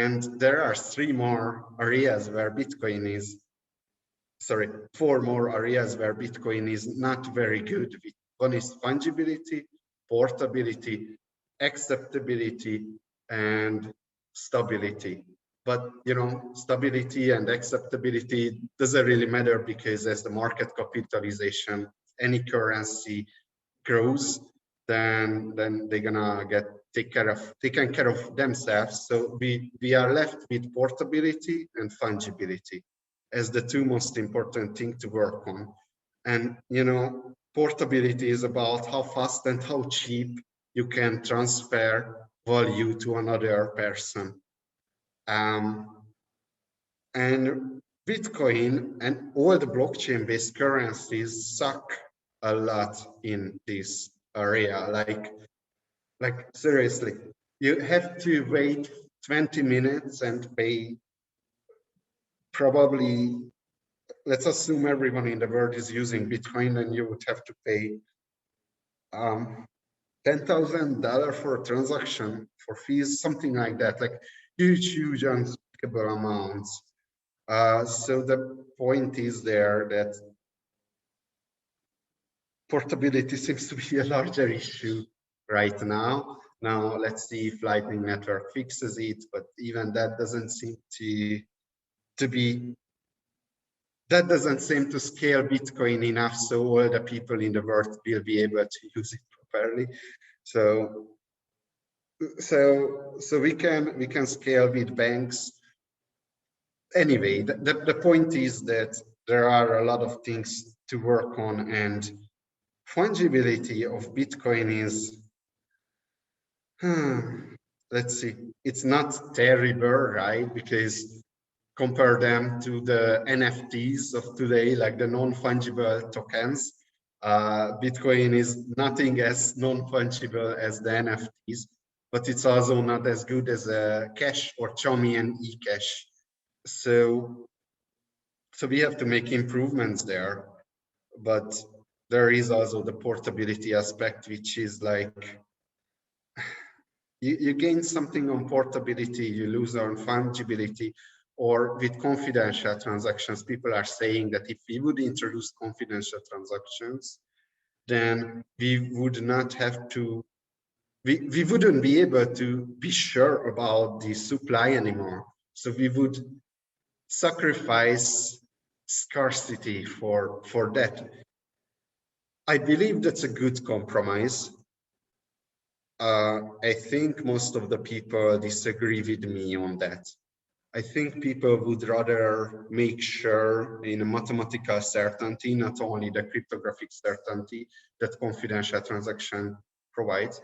And there are four more areas where Bitcoin is not very good. One is fungibility, portability, acceptability, and stability. But stability and acceptability doesn't really matter, because as the market capitalization, any currency grows, then they're gonna get taken care of themselves. So we are left with portability and fungibility as the two most important things to work on. And portability is about how fast and how cheap you can transfer value to another person. And Bitcoin and all the blockchain-based currencies suck a lot in this area. Like seriously, you have to wait 20 minutes and pay probably, let's assume everyone in the world is using Bitcoin, and you would have to pay $10,000 for a transaction for fees, something like that, like huge unspeakable amounts. So the point is there that portability seems to be a larger issue right now. Now let's see if Lightning Network fixes it, but even that doesn't seem to scale Bitcoin enough so all the people in the world will be able to use it properly. So we can scale with banks. Anyway, the point is that there are a lot of things to work on, and fungibility of Bitcoin is, let's see, it's not terrible, right? Because compare them to the NFTs of today, like the non-fungible tokens. Bitcoin is nothing as non-fungible as the NFTs, but it's also not as good as Cash or Xiaomi and eCash. So we have to make improvements there, but there is also the portability aspect, which is like, you gain something on portability, you lose on fungibility. Or with confidential transactions, people are saying that if we would introduce confidential transactions, then we would not have to, we wouldn't be able to be sure about the supply anymore. So we would sacrifice scarcity for that. I believe that's a good compromise. I think most of the people disagree with me on that. I think people would rather make sure in a mathematical certainty, not only the cryptographic certainty that confidential transaction provides.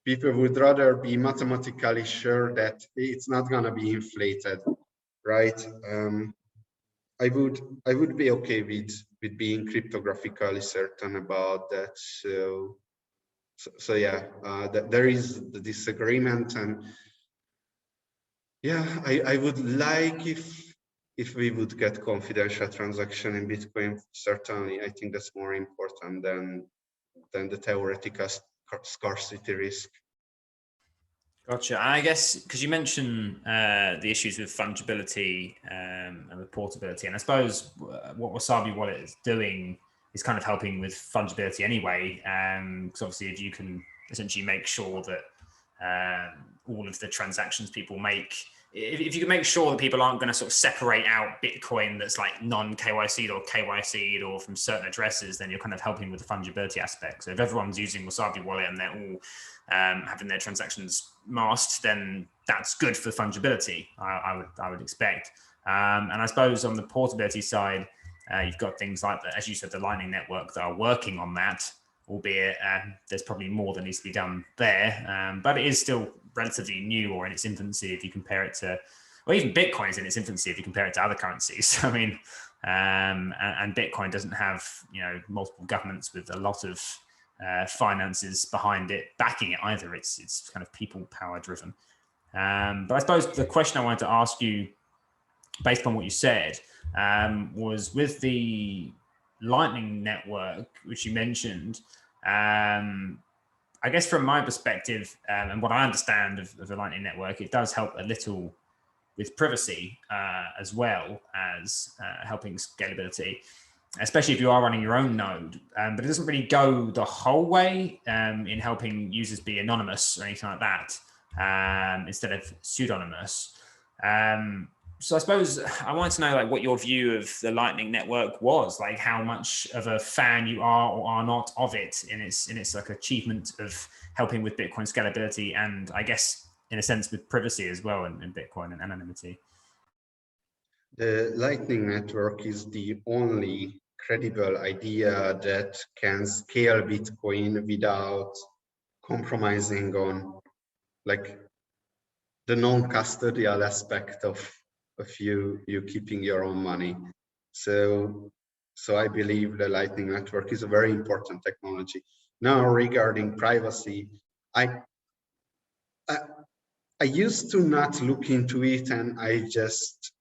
People would rather be mathematically sure that it's not going to be inflated, right? I would be okay with being cryptographically certain about that. So yeah, there is the disagreement, and yeah, I would like if we would get confidential transaction in Bitcoin. Certainly, I think that's more important than the theoretical scarcity risk. Gotcha. I guess because you mentioned the issues with fungibility and with portability, and I suppose what Wasabi Wallet is doing is kind of helping with fungibility anyway. Because obviously, if you can essentially make sure that all of the transactions people make, if you can make sure that people aren't going to sort of separate out Bitcoin that's like non-KYC'd or KYC'd or from certain addresses, then you're kind of helping with the fungibility aspect. So if everyone's using Wasabi Wallet and they're all having their transactions masked, then that's good for fungibility, I would expect. And I suppose on the portability side, you've got things like, as you said, the Lightning Network that are working on that, albeit there's probably more that needs to be done there. But it is still relatively new or in its infancy if you compare it to, or even Bitcoin is in its infancy if you compare it to other currencies. I mean, and Bitcoin doesn't have, multiple governments with a lot of finances behind it backing it either. It's kind of people power driven. But I suppose the question I wanted to ask you, based on what you said, was with the Lightning Network, which you mentioned. I guess from my perspective, and what I understand of the Lightning Network, it does help a little with privacy as well as helping scalability, especially if you are running your own node. But it doesn't really go the whole way in helping users be anonymous or anything like that, instead of pseudonymous. So I suppose I wanted to know, like, what your view of the Lightning Network was, like how much of a fan you are or are not of it in its like achievement of helping with Bitcoin scalability, and I guess in a sense with privacy as well in Bitcoin and anonymity. The Lightning Network is the only credible idea that can scale Bitcoin without compromising on like the non-custodial aspect of you keeping your own money. So I believe the Lightning Network is a very important technology. Now, regarding privacy, I used to not look into it, and I just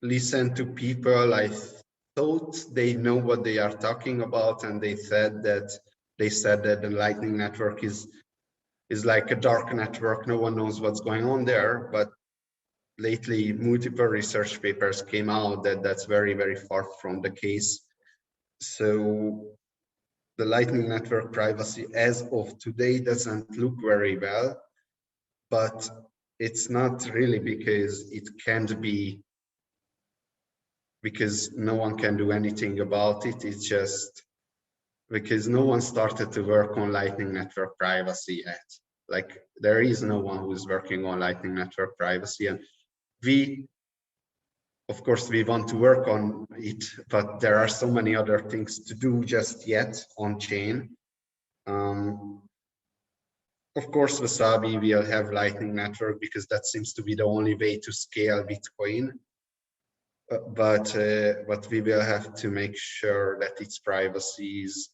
listen to people. I thought they know what they are talking about, and they said that the Lightning Network is like a dark network. No one knows what's going on there. But lately, multiple research papers came out that that's very, very far from the case. So the Lightning Network privacy as of today doesn't look very well, but it's not really because it can't be, because no one can do anything about it. It's just because no one started to work on Lightning Network privacy yet. Like, there is no one who's working on Lightning Network privacy, and of course, we want to work on it, but there are so many other things to do just yet on chain. Of course, Wasabi will have Lightning Network because that seems to be the only way to scale Bitcoin. But we will have to make sure that its privacy is,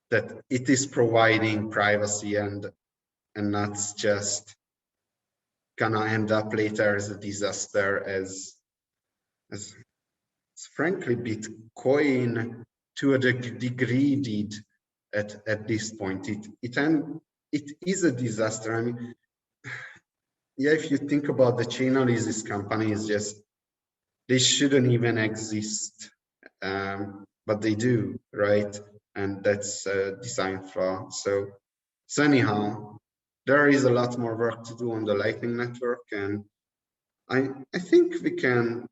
that it is providing privacy and not just gonna end up later as a disaster, as frankly Bitcoin to a degree did at this point. It is a disaster. I mean, yeah, if you think about the chain analysis companies, just they shouldn't even exist, but they do, right? And that's a design flaw. So anyhow, there is a lot more work to do on the Lightning Network, and I think we can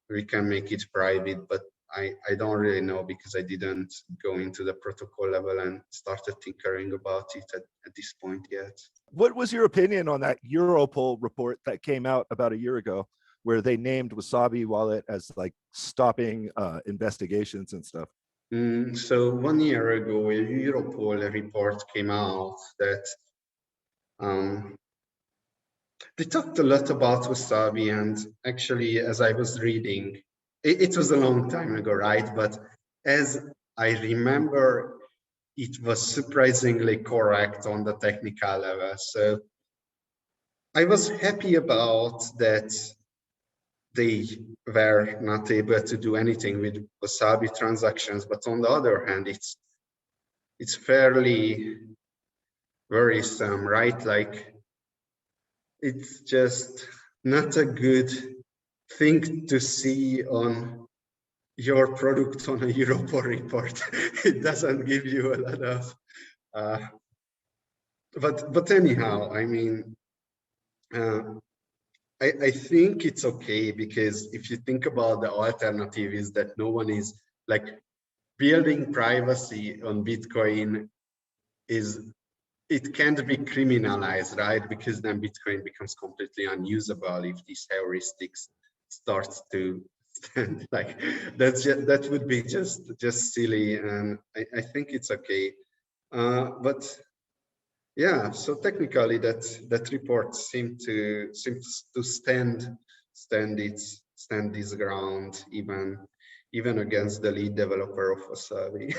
make it private, but I don't really know because I didn't go into the protocol level and started tinkering about it at this point yet. What was your opinion on that Europol report that came out about a year ago, where they named Wasabi Wallet as like stopping investigations and stuff? So 1 year ago, a Europol report came out that they talked a lot about Wasabi, and actually, as I was reading, it was a long time ago, right? But as I remember, it was surprisingly correct on the technical level. So I was happy about that they were not able to do anything with Wasabi transactions, but on the other hand, it's fairly worrisome, right? Like, it's just not a good thing to see on your product on a Europol report. It doesn't give you a lot of, but anyhow, I mean, I think it's okay, because if you think about the alternative is that no one is like building privacy on Bitcoin it can't be criminalized, right? Because then Bitcoin becomes completely unusable if these heuristics starts to stand. Like, that would be just silly, and I think it's okay. But yeah, so technically that report seemed to stand this ground even against the lead developer of Wasabi.